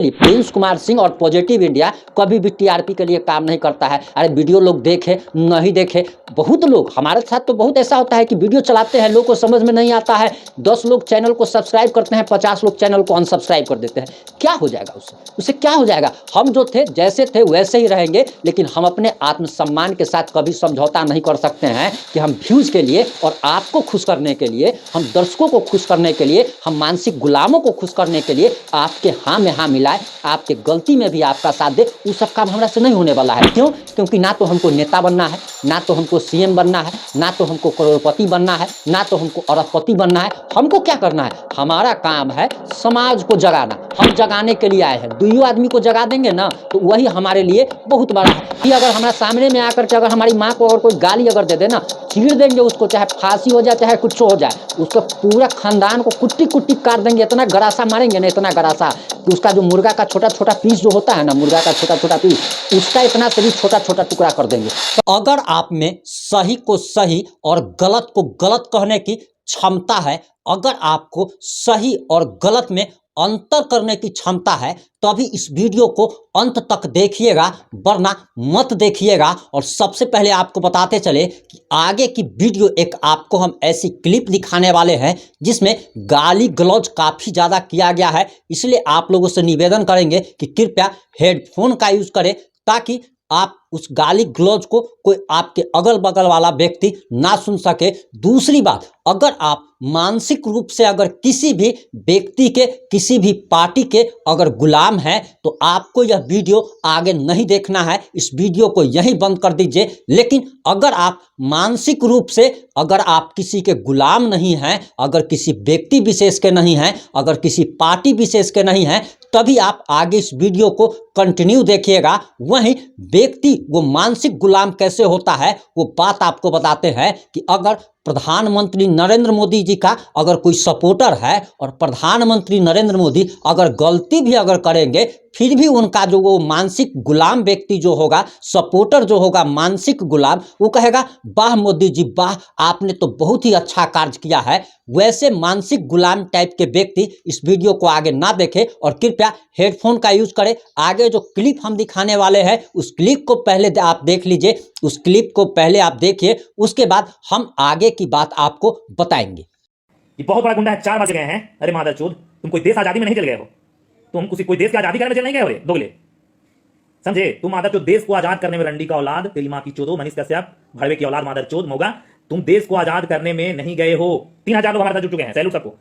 Prince Kumar Singh और positive India कभी भी टीआरपी के लिए काम नहीं करता है। अरे वीडियो लोग देखे नहीं देखे, बहुत लोग हमारे साथ तो बहुत ऐसा होता है कि वीडियो चलाते हैं, लोग को समझ में नहीं आता है, 10 लोग चैनल को सब्सक्राइब करते हैं, 50 लोग चैनल को अनसब्सक्राइब कर देते हैं। क्या हो जाएगा उससे क्या हो जाएगा? हम जो थे जैसे थे वैसे ही रहेंगे, लेकिन हम अपने आत्मसम्मान के साथ कभी समझौता नहीं कर सकते हैं कि हम व्यूज़ के लिए और आपको खुश करने के लिए, हम दर्शकों को खुश करने के लिए, हम मानसिक गुलामों को खुश करने के लिए आपके हाँ में हाँ मिलाए, आपके गलती में भी आपका साथ दे। वो सब काम हमरा से नहीं होने वाला है। क्यों? क्योंकि ना तो हमको नेता बनना है, ना तो हमको सीएम बनना है, ना तो हमको करोड़पति बनना है, ना तो हमको अरबपति बनना है। हमको क्या करना है? हमारा काम है समाज को जगाना। हम जगाने के लिए आए हैं। दुइयों आदमी को जगा देंगे ना तो वही हमारे लिए बहुत बड़ा है। कि अगर हमारे सामने में आकर के अगर हमारी माँ को अगर कोई गाली अगर दे दे ना, चीर देंगे उसको, चाहे फांसी हो जाए चाहे कुछ हो जाए, उसका पूरा खानदान को कुट्टी कुट्टी काट देंगे। इतना गरासा मारेंगे ना, इतना गरासा कि उसका जो मुर्गा का छोटा छोटा पीस जो होता है ना, मुर्गा का छोटा छोटा पीस, उसका इतना से भी छोटा छोटा टुकड़ा कर देंगे। तो अगर आप में सही को सही और गलत को गलत कहने की क्षमता है, अगर आपको सही और गलत में अंतर करने की क्षमता है, तभी इस वीडियो को अंत तक देखिएगा, वरना मत देखिएगा। और सबसे पहले आपको बताते चले कि आगे की वीडियो एक आपको हम ऐसी क्लिप दिखाने वाले हैं जिसमें गाली गलौज काफ़ी ज़्यादा किया गया है। इसलिए आप लोगों से निवेदन करेंगे कि कृपया हेडफोन का यूज़ करें, ताकि आप उस गाली गलौज को कोई आपके अगल बगल वाला व्यक्ति ना सुन सके। दूसरी बात, अगर आप मानसिक रूप से अगर किसी भी व्यक्ति के, किसी भी पार्टी के अगर गुलाम हैं, तो आपको यह वीडियो आगे नहीं देखना है। इस वीडियो को यहीं बंद कर दीजिए। लेकिन अगर आप मानसिक रूप से अगर आप किसी के गुलाम नहीं हैं, अगर किसी व्यक्ति विशेष के नहीं हैं, अगर किसी पार्टी विशेष के नहीं हैं, तभी आप आगे इस वीडियो को कंटिन्यू देखिएगा। वहीं व्यक्ति वो मानसिक गुलाम कैसे होता है वो बात आपको बताते हैं कि अगर प्रधानमंत्री नरेंद्र मोदी जी का अगर कोई सपोर्टर है और प्रधानमंत्री नरेंद्र मोदी अगर गलती भी अगर करेंगे, फिर भी उनका जो वो मानसिक गुलाम व्यक्ति जो होगा, सपोर्टर जो होगा मानसिक गुलाम, वो कहेगा वाह मोदी जी वाह, आपने तो बहुत ही अच्छा कार्य किया है। वैसे मानसिक गुलाम टाइप के व्यक्ति इस वीडियो को आगे ना देखें और कृपया हेडफोन का यूज करें। आगे जो क्लिप हम दिखाने वाले हैं उस क्लिप को पहले आप देख लीजिए, उस क्लिप को पहले आप देखिए, उसके बाद हम आगे की बात आपको बताएंगे। ये बहुत बड़ा गुंडा है, 4 बार गए हैं। अरे मादरचोद, तुम कोई देश आजादी में नहीं चल गए हो, तुम कोई देश की आजादी करने चल नहीं गए हो रे दोगले, समझे? तुम मादरचोद देश को आजाद करने में रंडी का औलाद, तेरी माँ की चोदो, मनीष कश्यप भड़वे की औलाद, मादरचोद मोगा, तुम देश को आजाद करने में नहीं गए हो। 3000 लोग हमारे साथ जुट चुके हैं, सैलूट सबको।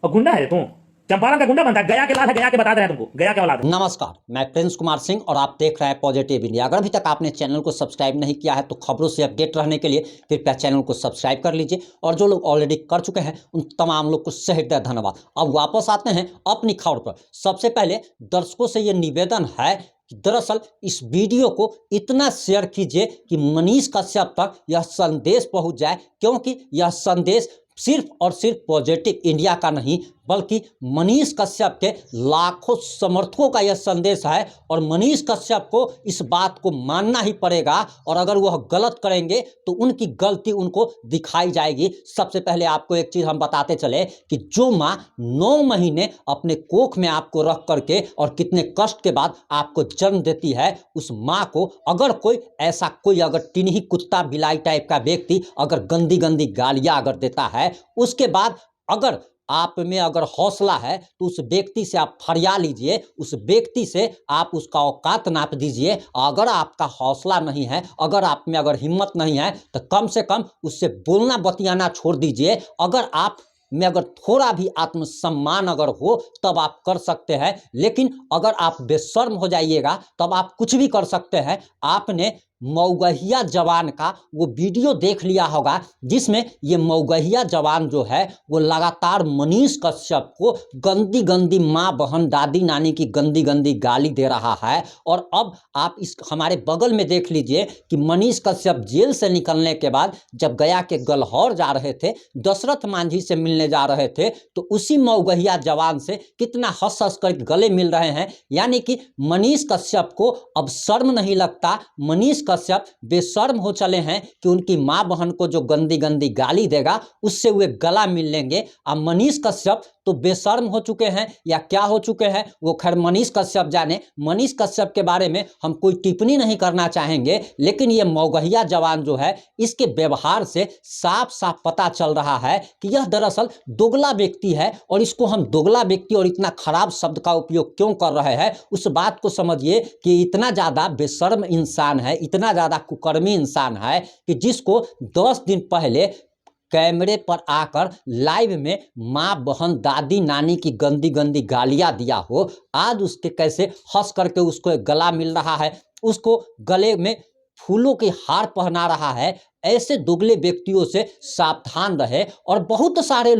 और गुंडा है तू, चंपारण का गुंडा बनता है, गया के लाल है, गया के बता रहे हैं तुमको, गया के औलाद है। नमस्कार, मैं प्रिंस कुमार सिंह और आप देख रहे हैं पॉजिटिव इंडिया। अगर अभी तक आपने चैनल को सब्सक्राइब नहीं किया है तो खबरों से अपडेट रहने के लिए कृपया चैनल को सब्सक्राइब कर लीजिए। और जो लोग ऑलरेडी कर चुके हैं उन तमाम लोग को सहृदय धन्यवाद। अब वापस आते हैं अपनी खबर पर। सबसे पहले दर्शकों से ये निवेदन है कि दरअसल इस वीडियो को इतना शेयर कीजिए कि मनीष कश्यप तक यह संदेश पहुंच जाए, क्योंकि यह संदेश सिर्फ और सिर्फ पॉजिटिव इंडिया का नहीं बल्कि मनीष कश्यप के लाखों समर्थकों का यह संदेश है। और मनीष कश्यप को इस बात को मानना ही पड़ेगा, और अगर वह गलत करेंगे तो उनकी गलती उनको दिखाई जाएगी। सबसे पहले आपको एक चीज़ हम बताते चले कि जो माँ 9 महीने अपने कोख में आपको रख करके और कितने कष्ट के बाद आपको जन्म देती है, उस माँ को अगर कोई ऐसा कोई अगर टिनही कुत्ता बिलाई टाइप का व्यक्ति अगर गंदी गंदी गालियाँ अगर देता है, उसके बाद अगर आप में अगर हौसला है तो उस व्यक्ति से आप फरिया लीजिए, उस व्यक्ति से आप उसका औकात नाप दीजिए। अगर आपका हौसला नहीं है, अगर आप में अगर हिम्मत नहीं है, तो कम से कम उससे बोलना बतियाना छोड़ दीजिए। अगर आप में अगर थोड़ा भी आत्मसम्मान अगर हो तब आप कर सकते हैं, लेकिन अगर आप बेशर्म हो जाइएगा तब आप कुछ भी कर सकते हैं। आपने मऊगहिया जवान का वो वीडियो देख लिया होगा जिसमें ये मऊगहिया जवान जो है वो लगातार मनीष कश्यप को गंदी गंदी माँ बहन दादी नानी की गंदी गंदी गाली दे रहा है। और अब आप इस हमारे बगल में देख लीजिए कि मनीष कश्यप जेल से निकलने के बाद जब गया के गलहौर जा रहे थे, दशरथ मांझी से मिलने जा रहे थे, तो उसी मऊगहिया जवान से कितना हंस हंस कर गले मिल रहे हैं। यानी कि मनीष कश्यप को अब शर्म नहीं लगता, मनीष कश्यप बेशर्म हो चले हैं कि उनकी माँ बहन को जो गंदी गंदी गाली देगा उससे वे गला मिल लेंगे। अब मनीष कश्यप तो बेशर्म हो चुके हैं या क्या हो चुके हैं वो खैर मनीष कश्यप जाने। मनीष कश्यप के बारे में हम कोई टिप्पणी नहीं करना चाहेंगे, लेकिन ये मौगहिया जवान जो है इसके व्यवहार से साफ साफ पता चल रहा है कि यह दरअसल दोगला व्यक्ति है। और इसको हम दोगला व्यक्ति और इतना खराब शब्द का उपयोग क्यों कर रहे हैं उस बात को समझिए कि इतना ज़्यादा बेशर्म इंसान है, इतना ज़्यादा कुकर्मी इंसान है कि जिसको 10 दिन पहले कैमरे पर आकर लाइव में माँ बहन दादी नानी की गंदी गंदी गालियाँ दिया हो, आज उसके कैसे हंस करके उसको गला मिल रहा है, उसको गले में फूलों के हार पहना रहा है। ऐसे दुगले व्यक्तियों से सावधान रहे। और बहुत सारे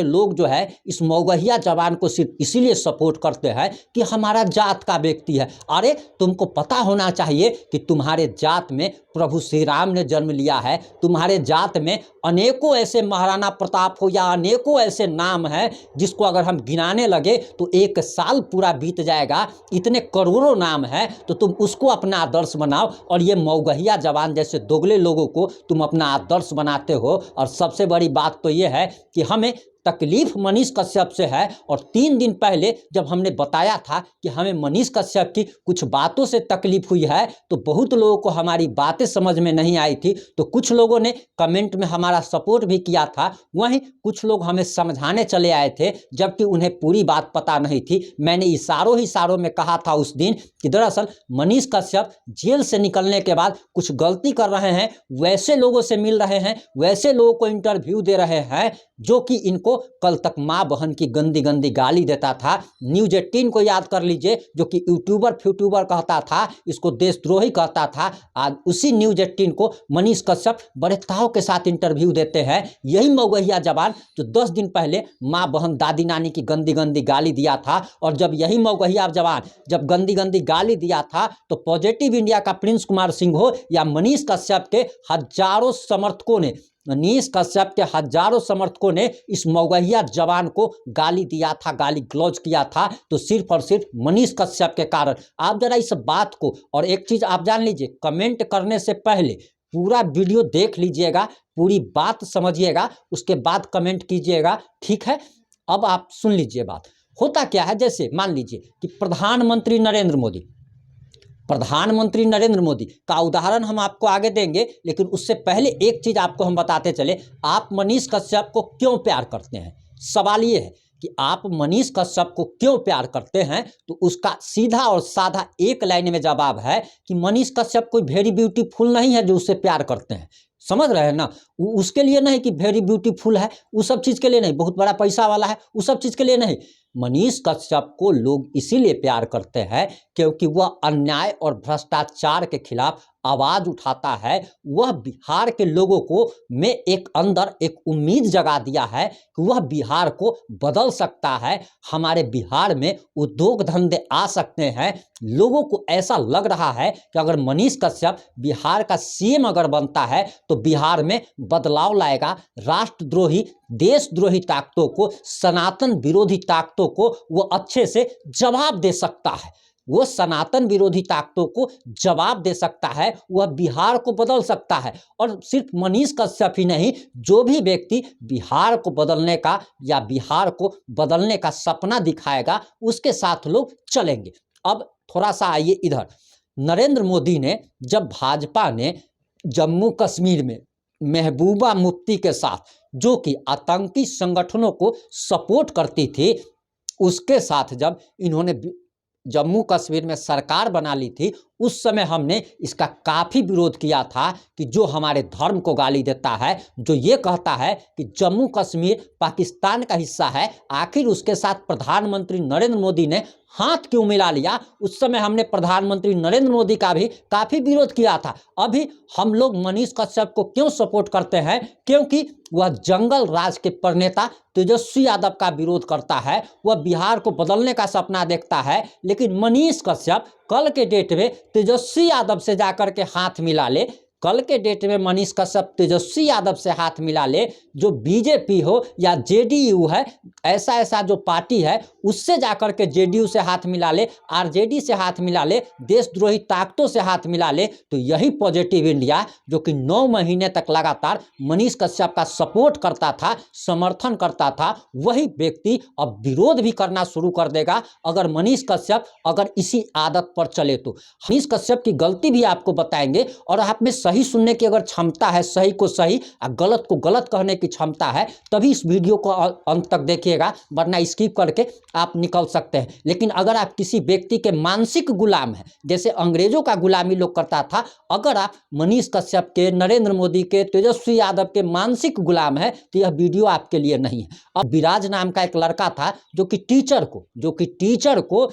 लोग जो है इस मौगहिया जवान को सिर्फ इसीलिए सपोर्ट करते हैं कि हमारा जात का व्यक्ति है। अरे तुमको पता होना चाहिए कि तुम्हारे जात में प्रभु श्री राम ने जन्म लिया है, तुम्हारे जात में अनेकों ऐसे महाराणा प्रताप हो या अनेकों ऐसे नाम हैं जिसको अगर हम गिनाने लगे तो 1 साल पूरा बीत जाएगा। इतने करोड़ों नाम हैं, तो तुम उसको अपना आदर्श बनाओ और ये मौगहिया जवान जैसे दोगले लोगों को तुम अपना आदर्श बनाते हो। और सबसे बड़ी बात तो ये है कि हमें तकलीफ मनीष कश्यप से है। और 3 दिन पहले जब हमने बताया था कि हमें मनीष कश्यप की कुछ बातों से तकलीफ हुई है तो बहुत लोगों को हमारी बातें समझ में नहीं आई थी, तो कुछ लोगों ने कमेंट में हमारा सपोर्ट भी किया था, वहीं कुछ लोग हमें समझाने चले आए थे जबकि उन्हें पूरी बात पता नहीं थी। मैंने इशारों में कहा था उस दिन कि दरअसल मनीष कश्यप जेल से निकलने के बाद कुछ गलती कर रहे हैं, वैसे लोगों से मिल रहे हैं, वैसे लोगों को इंटरव्यू दे रहे हैं जो कि इनको कल तक माँ बहन की गंदी गंदी गाली देता था। न्यूज़ 18 को याद कर लीजिए जो कि यूट्यूबर फ्यूट्यूबर कहता था, इसको देशद्रोही कहता था। आज उसी न्यूज़ 18 को मनीष कश्यप बड़े ताव के साथ इंटरव्यू देते हैं। यही मौगहिया जवान जो 10 दिन पहले माँ बहन दादी नानी की गंदी गंदी गाली दिया था। और जब यही मौगहिया जवान जब गंदी गंदी गाली दिया था तो पॉजिटिव इंडिया का प्रिंस कुमार सिंह हो या मनीष कश्यप के हजारों समर्थकों ने इस मौगहिया जवान को गाली दिया था, गाली गलौज किया था, तो सिर्फ और सिर्फ मनीष कश्यप के कारण। आप जरा इस बात को, और एक चीज आप जान लीजिए, कमेंट करने से पहले पूरा वीडियो देख लीजिएगा, पूरी बात समझिएगा, उसके बाद कमेंट कीजिएगा, ठीक है। अब आप सुन लीजिए बात। होता क्या है, जैसे मान लीजिए कि प्रधानमंत्री नरेंद्र मोदी का उदाहरण हम आपको आगे देंगे, लेकिन उससे पहले एक चीज आपको हम बताते चले, आप मनीष कश्यप को क्यों प्यार करते हैं। सवाल ये है कि आप मनीष कश्यप को क्यों प्यार करते हैं, तो उसका सीधा और साधा एक लाइन में जवाब है कि मनीष कश्यप कोई वेरी ब्यूटीफुल नहीं है जो उससे प्यार करते हैं। समझ रहे हैं ना, उसके लिए नहीं कि वेरी ब्यूटीफुल है, उस सब चीज़ के लिए नहीं, बहुत बड़ा पैसा वाला है, उस सब चीज़ के लिए नहीं। मनीष कश्यप को लोग इसीलिए प्यार करते हैं क्योंकि वह अन्याय और भ्रष्टाचार के खिलाफ आवाज़ उठाता है। वह बिहार के लोगों को में एक अंदर एक उम्मीद जगा दिया है कि वह बिहार को बदल सकता है, हमारे बिहार में उद्योग धंधे आ सकते हैं। लोगों को ऐसा लग रहा है कि अगर मनीष कश्यप बिहार का सीएम अगर बनता है तो बिहार में बदलाव लाएगा। राष्ट्रद्रोही देशद्रोही ताकतों को, सनातन विरोधी ताकतों को वो अच्छे से जवाब दे सकता है, वो सनातन विरोधी ताकतों को जवाब दे सकता है, वह बिहार को बदल सकता है। और सिर्फ मनीष कश्यप ही नहीं, जो भी व्यक्ति बिहार को बदलने का या बिहार को बदलने का सपना दिखाएगा उसके साथ लोग चलेंगे। अब थोड़ा सा आइए इधर, नरेंद्र मोदी ने जब भाजपा ने जम्मू कश्मीर में महबूबा मुफ्ती के साथ जो कि आतंकी संगठनों को सपोर्ट करती थी, उसके साथ जब इन्होंने जम्मू कश्मीर में सरकार बना ली थी, उस समय हमने इसका काफ़ी विरोध किया था कि जो हमारे धर्म को गाली देता है, जो ये कहता है कि जम्मू कश्मीर पाकिस्तान का हिस्सा है, आखिर उसके साथ प्रधानमंत्री नरेंद्र मोदी ने हाथ क्यों मिला लिया। उस समय हमने प्रधानमंत्री नरेंद्र मोदी का भी काफ़ी विरोध किया था। अभी हम लोग मनीष कश्यप को क्यों सपोर्ट करते हैं, क्योंकि वह जंगल राज के प्रणेता तेजस्वी यादव का विरोध करता है, वह बिहार को बदलने का सपना देखता है। लेकिन मनीष कश्यप कल के डेट में तेजस्वी यादव से जाकर के हाथ मिला ले, कल के डेट में मनीष कश्यप तेजस्वी यादव से हाथ मिला ले, जो बीजेपी हो या जेडीयू है, ऐसा ऐसा जो पार्टी है उससे जाकर के जेडीयू से हाथ मिला ले, आरजेडी से हाथ मिला ले, देशद्रोही ताकतों से हाथ मिला ले, तो यही पॉजिटिव इंडिया जो कि 9 महीने तक लगातार मनीष कश्यप का सपोर्ट करता था, समर्थन करता था, वही व्यक्ति अब विरोध भी करना शुरू कर देगा अगर मनीष कश्यप अगर इसी आदत पर चले तो। मनीष कश्यप की गलती भी आपको बताएंगे और आप में सही सुनने की अगर क्षमता है, सही को सही और गलत को गलत कहने की क्षमता है, तभी इस वीडियो को अंत तक देखिएगा, वरना स्किप करके आप निकल सकते हैं। लेकिन अगर आप किसी व्यक्ति के मानसिक गुलाम हैं, जैसे अंग्रेजों का गुलामी लोग करता था, अगर आप मनीष कश्यप के, नरेंद्र मोदी के, तेजस्वी यादव के मानसिक गुलाम है तो यह वीडियो आपके लिए नहीं है। अब विराज नाम का एक लड़का था जो कि टीचर को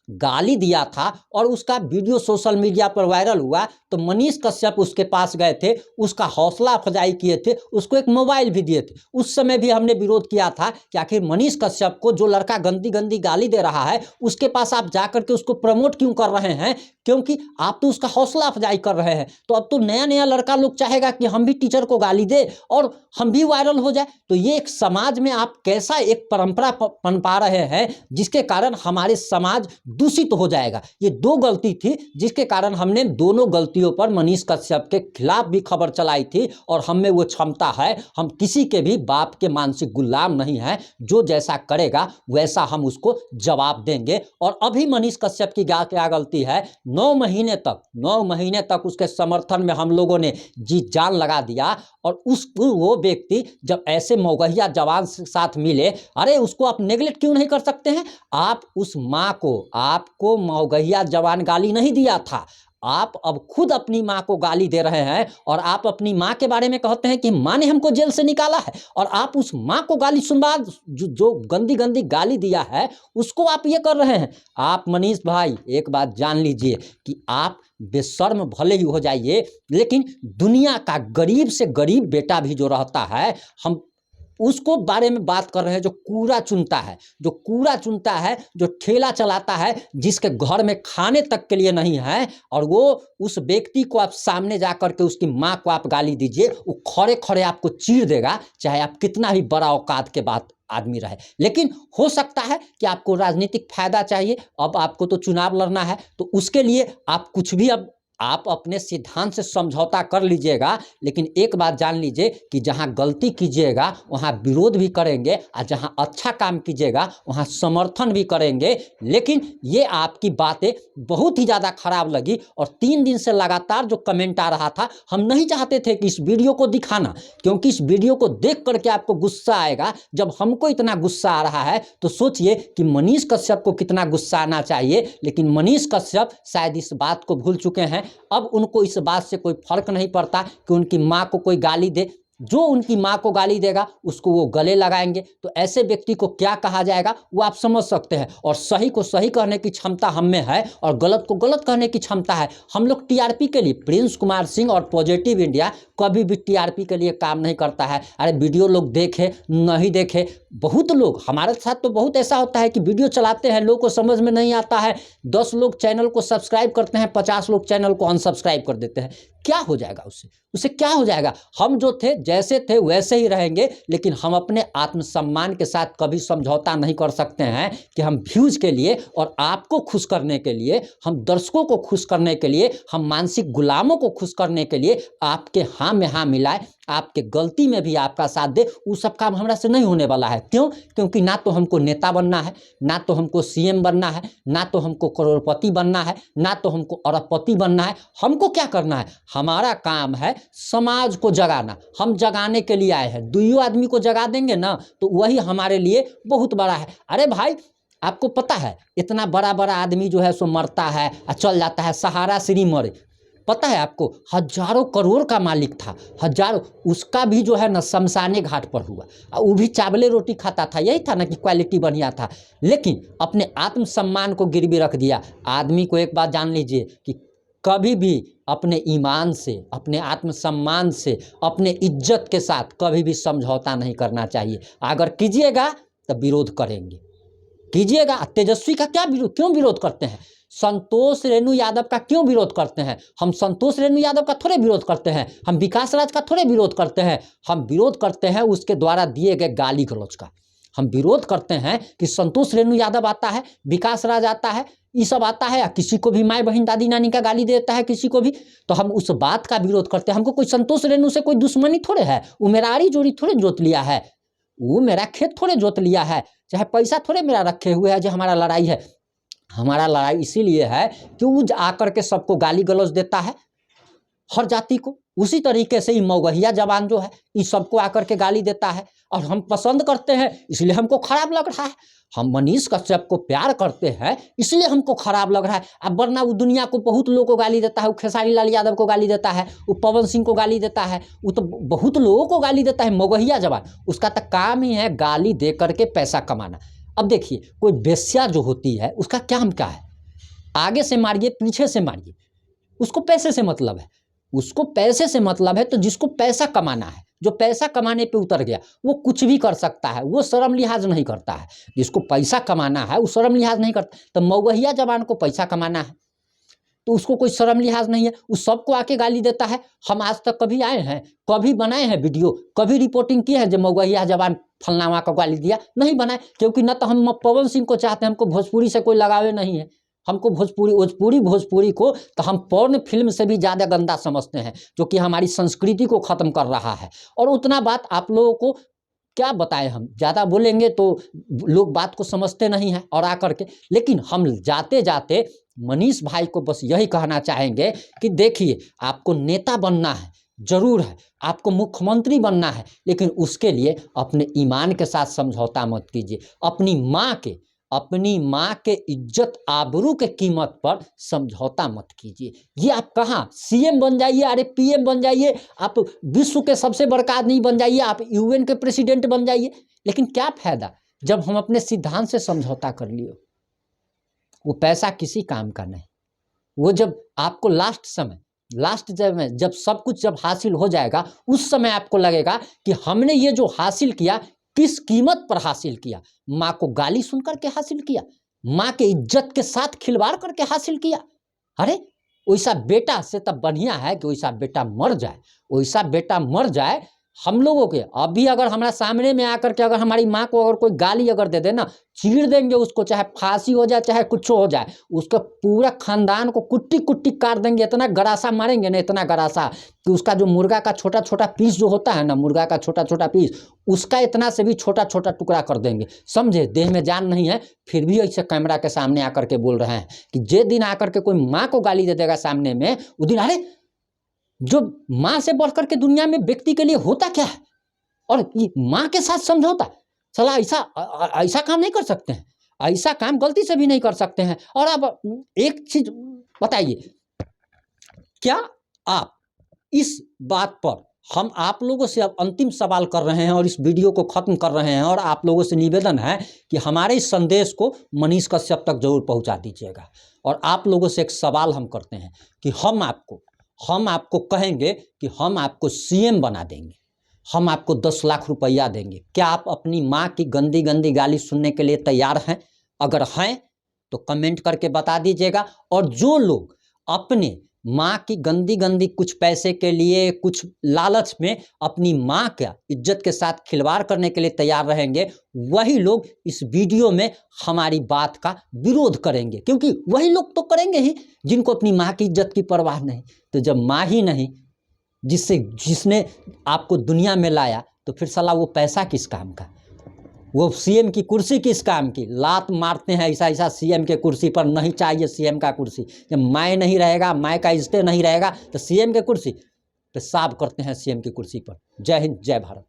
गाली दिया था और उसका वीडियो सोशल मीडिया पर वायरल हुआ, तो मनीष कश्यप उसके पास गए थे, उसका हौसला अफजाई किए थे, उसको एक मोबाइल भी दिए थे। उस समय भी हमने विरोध किया था कि आखिर मनीष कश्यप को जो लड़का गंदी गंदी गाली दे रहा है उसके पास आप जाकर के उसको प्रमोट क्यों कर रहे हैं, क्योंकि आप तो उसका हौसला अफजाई कर रहे हैं। तो अब तो नया नया लड़का लोग चाहेगा कि हम भी टीचर को गाली दे और हम भी वायरल हो जाए। तो ये एक समाज में आप कैसा एक परंपरा पनपा रहे हैं जिसके कारण हमारे समाज दूषित हो जाएगा। ये 2 गलती थी जिसके कारण हमने दोनों गलतियों पर मनीष कश्यप के खिलाफ भी खबर चलाई थी और हम में वो क्षमता है, हम किसी के भी बाप के मानसिक गुलाम नहीं है, जो जैसा करेगा वैसा हम उसको जवाब देंगे। और अभी मनीष कश्यप की क्या गलती है, 9 महीने तक उसके समर्थन में हम लोगों ने जी जान लगा दिया और वो व्यक्ति जब ऐसे मौगहिया जवान के साथ मिले, अरे उसको आप नेगलेक्ट क्यों नहीं कर सकते हैं। आप उस माँ को, आपको मौगहिया जवान गाली नहीं दिया था, आप अब खुद अपनी माँ को गाली दे रहे हैं और आप अपनी माँ के बारे में कहते हैं कि माँ ने हमको जेल से निकाला है, और आप उस माँ को गाली सुनवा, जो गंदी गंदी गाली दिया है उसको आप ये कर रहे हैं। आप मनीष भाई एक बात जान लीजिए कि आप बेशर्म भले ही हो जाइए, लेकिन दुनिया का गरीब से गरीब बेटा भी जो रहता है, हम उसको बारे में बात कर रहे हैं, जो कूड़ा चुनता है, जो ठेला चलाता है, जिसके घर में खाने तक के लिए नहीं है, और वो उस व्यक्ति को आप सामने जाकर के उसकी माँ को आप गाली दीजिए, वो खड़े खड़े आपको चीर देगा, चाहे आप कितना भी बड़ा औकात के बात आदमी रहे। लेकिन हो सकता है कि आपको राजनीतिक फायदा चाहिए, अब आपको तो चुनाव लड़ना है, तो उसके लिए आप कुछ भी, अब आप अपने सिद्धांत से समझौता कर लीजिएगा, लेकिन एक बात जान लीजिए कि जहां गलती कीजिएगा वहां विरोध भी करेंगे और जहां अच्छा काम कीजिएगा वहां समर्थन भी करेंगे। लेकिन ये आपकी बातें बहुत ही ज़्यादा खराब लगी और 3 दिन से लगातार जो कमेंट आ रहा था, हम नहीं चाहते थे कि इस वीडियो को दिखाना, क्योंकि इस वीडियो को देख करके आपको गुस्सा आएगा। जब हमको इतना गुस्सा आ रहा है तो सोचिए कि मनीष कश्यप को कितना गुस्सा आना चाहिए। लेकिन मनीष कश्यप शायद इस बात को भूल चुके हैं। अब उनको इस बात से कोई फर्क नहीं पड़ता कि उनकी माँ को कोई गाली दे, जो उनकी माँ को गाली देगा उसको वो गले लगाएंगे। तो ऐसे व्यक्ति को क्या कहा जाएगा वो आप समझ सकते हैं। और सही को सही कहने की क्षमता हम में है और गलत को गलत कहने की क्षमता है। हम लोग टीआरपी के लिए, प्रिंस कुमार सिंह और पॉजिटिव इंडिया कभी भी टीआरपी के लिए काम नहीं करता है। अरे वीडियो लोग देखे नहीं देखे, बहुत लोग हमारे साथ तो बहुत ऐसा होता है कि वीडियो चलाते हैं, लोगों को समझ में नहीं आता है, 10 लोग चैनल को सब्सक्राइब करते हैं, 50 लोग चैनल को अनसब्सक्राइब कर देते हैं। क्या हो जाएगा उससे क्या हो जाएगा। हम जो थे जैसे थे वैसे ही रहेंगे, लेकिन हम अपने आत्मसम्मान के साथ कभी समझौता नहीं कर सकते हैं कि हम व्यूज के लिए और आपको खुश करने के लिए, हम दर्शकों को खुश करने के लिए, हम मानसिक गुलामों को खुश करने के लिए आपके हाँ में हाँ मिलाए, आपके गलती में भी आपका साथ दे। वो सब काम हमरा से नहीं होने वाला है। क्यों? क्योंकि ना तो हमको नेता बनना है, ना तो हमको सीएम बनना है, ना तो हमको करोड़पति बनना है, ना तो हमको अरबपति बनना है। हमको क्या करना है? हमारा काम है समाज को जगाना। हम जगाने के लिए आए हैं। 2 आदमी को जगा देंगे ना तो वही हमारे लिए बहुत बड़ा है। अरे भाई, आपको पता है इतना बड़ा बड़ा आदमी जो है सो मरता है और चल जाता है, सहारा श्री मरे, पता है आपको, हजारों करोड़ का मालिक था, हजारों, उसका भी जो है ना शमशाने घाट पर हुआ, वो भी चावले रोटी खाता था। यही था ना कि क्वालिटी बढ़िया था, लेकिन अपने आत्मसम्मान को गिरवी रख दिया। आदमी को एक बात जान लीजिए कि कभी भी अपने ईमान से, अपने आत्मसम्मान से, अपने इज्जत के साथ कभी भी समझौता नहीं करना चाहिए। अगर कीजिएगा तो विरोध करेंगे। कीजिएगा। तेजस्वी का क्या विरोध, क्यों विरोध करते हैं? संतोष रेणु यादव का क्यों विरोध करते हैं? हम संतोष रेणु यादव का थोड़े विरोध करते हैं, हम विकास राज का थोड़े विरोध करते हैं। हम विरोध करते हैं उसके द्वारा दिए गए गाली गलौज का। हम विरोध करते हैं कि संतोष रेणु यादव आता है, विकास राज आता है, ये सब आता है, या किसी को भी माँ बहन दादी नानी का गाली देता है किसी को भी, तो हम उस बात का विरोध करते हैं। हमको कोई संतोष रेणु से कोई दुश्मनी थोड़े है, वो मेरा आड़ी जोड़ी थोड़े जोत लिया है, वो मेरा खेत थोड़े जोत लिया है, चाहे पैसा थोड़े मेरा रखे हुए है जो हमारा लड़ाई है। हमारा लड़ाई इसीलिए है कि वो आकर के सबको गाली गलौज देता है, हर जाति को। उसी तरीके से ही मौगहिया जवान जो है इस सबको आकर के गाली देता है, और हम पसंद करते हैं इसलिए हमको खराब लग रहा है। हम मनीष कश्यप को प्यार करते हैं इसलिए हमको खराब लग रहा है। अब वरना वो दुनिया को बहुत लोगों को गाली देता है, वो खेसारी लाल यादव को गाली देता है, वो पवन सिंह को गाली देता है, वो तो बहुत लोगों को गाली देता है। मौगहिया जवान, उसका तो काम ही है गाली दे करके पैसा कमाना। अब देखिए, कोई बेश्या जो होती है उसका काम क्या है? आगे से मारिए पीछे से मारिए, उसको पैसे से मतलब है, उसको पैसे से मतलब है। तो जिसको पैसा कमाना है, जो पैसा कमाने पे उतर गया, वो कुछ भी कर सकता है, वो शर्म लिहाज नहीं करता है। जिसको पैसा कमाना है वो शर्म लिहाज नहीं करता। तो मौगहिया जवान को पैसा कमाना है तो उसको कोई शर्म लिहाज नहीं है, उस सबको आके गाली देता है। हम आज तक कभी आए हैं, कभी बनाए हैं वीडियो, कभी रिपोर्टिंग की है जो मौगहिया जवान फलनामा को गाली दिया? नहीं बनाए, क्योंकि न तो हम पवन सिंह को चाहते हैं, हमको भोजपुरी से कोई लगावे नहीं है। हमको भोजपुरी को तो हम पोर्न फिल्म से भी ज़्यादा गंदा समझते हैं, जो कि हमारी संस्कृति को ख़त्म कर रहा है। और उतना बात आप लोगों को क्या बताएं, हम ज़्यादा बोलेंगे तो लोग बात को समझते नहीं हैं और आकर के। लेकिन हम जाते जाते मनीष भाई को बस यही कहना चाहेंगे कि देखिए, आपको नेता बनना है, जरूर है, आपको मुख्यमंत्री बनना है, लेकिन उसके लिए अपने ईमान के साथ समझौता मत कीजिए। अपनी माँ के इज्जत आबरू के कीमत पर समझौता मत कीजिए। ये आप कहाँ सीएम बन जाइए, अरे पीएम बन जाइए, आप विश्व के सबसे बड़का आदमी बन जाइए, आप यूएन के प्रेसिडेंट बन जाइए, लेकिन क्या फायदा जब हम अपने सिद्धांत से समझौता कर लिए? वो पैसा किसी काम का नहीं। वो जब आपको लास्ट जब सब कुछ जब हासिल हो जाएगा, उस समय आपको लगेगा कि हमने ये जो हासिल किया किस कीमत पर हासिल किया। माँ को गाली सुन करके हासिल किया, माँ के इज्जत के साथ खिलवाड़ करके हासिल किया। अरे वैसा बेटा से तब बढ़िया है कि वैसा बेटा मर जाए, वैसा बेटा मर जाए। हम लोगों के अभी अगर हमारा सामने में आकर के अगर हमारी माँ को अगर कोई गाली अगर दे देना, चीर देंगे उसको, चाहे फांसी हो जाए चाहे कुछ हो जाए, उसका पूरा खानदान को कुट्टी कुट्टी काट देंगे। इतना गरासा मारेंगे ना, इतना गरासा कि उसका जो मुर्गा का छोटा छोटा पीस जो होता है ना, मुर्गा का छोटा छोटा पीस, उसका इतना से भी छोटा छोटा टुकड़ा कर देंगे। समझे? देह में जान नहीं है, फिर भी ऐसे कैमरा के सामने आकर के बोल रहे हैं कि जे दिन आकर के कोई माँ को गाली दे देगा सामने में, उस दिन अरे जो माँ से बढ़कर के दुनिया में व्यक्ति के लिए होता क्या है, और ये माँ के साथ समझौता, चला ऐसा काम नहीं कर सकते हैं, ऐसा काम गलती से भी नहीं कर सकते हैं। और अब एक चीज बताइए, क्या आप इस बात पर, हम आप लोगों से अब अंतिम सवाल कर रहे हैं और इस वीडियो को खत्म कर रहे हैं, और आप लोगों से निवेदन है कि हमारे इस संदेश को मनीष कश्यप तक जरूर पहुंचा दीजिएगा। और आप लोगों से एक सवाल हम करते हैं कि हम आपको कहेंगे कि हम आपको सीएम बना देंगे, हम आपको 10 लाख रुपया देंगे, क्या आप अपनी माँ की गंदी गंदी गाली सुनने के लिए तैयार हैं? अगर हैं तो कमेंट करके बता दीजिएगा। और जो लोग अपने माँ की गंदी गंदी कुछ पैसे के लिए, कुछ लालच में अपनी माँ का इज्जत के साथ खिलवाड़ करने के लिए तैयार रहेंगे, वही लोग इस वीडियो में हमारी बात का विरोध करेंगे, क्योंकि वही लोग तो करेंगे ही जिनको अपनी माँ की इज्जत की परवाह नहीं। तो जब माँ ही नहीं जिसने आपको दुनिया में लाया, तो फिर साला वो पैसा किस काम का, वो सीएम की कुर्सी किस काम की? लात मारते हैं ऐसा सीएम के कुर्सी पर। नहीं चाहिए सीएम का कुर्सी। जब माय नहीं रहेगा, माय का इज्जत नहीं रहेगा, तो सीएम के कुर्सी पेशाब करते हैं सीएम की कुर्सी पर। जय हिंद, जय भारत।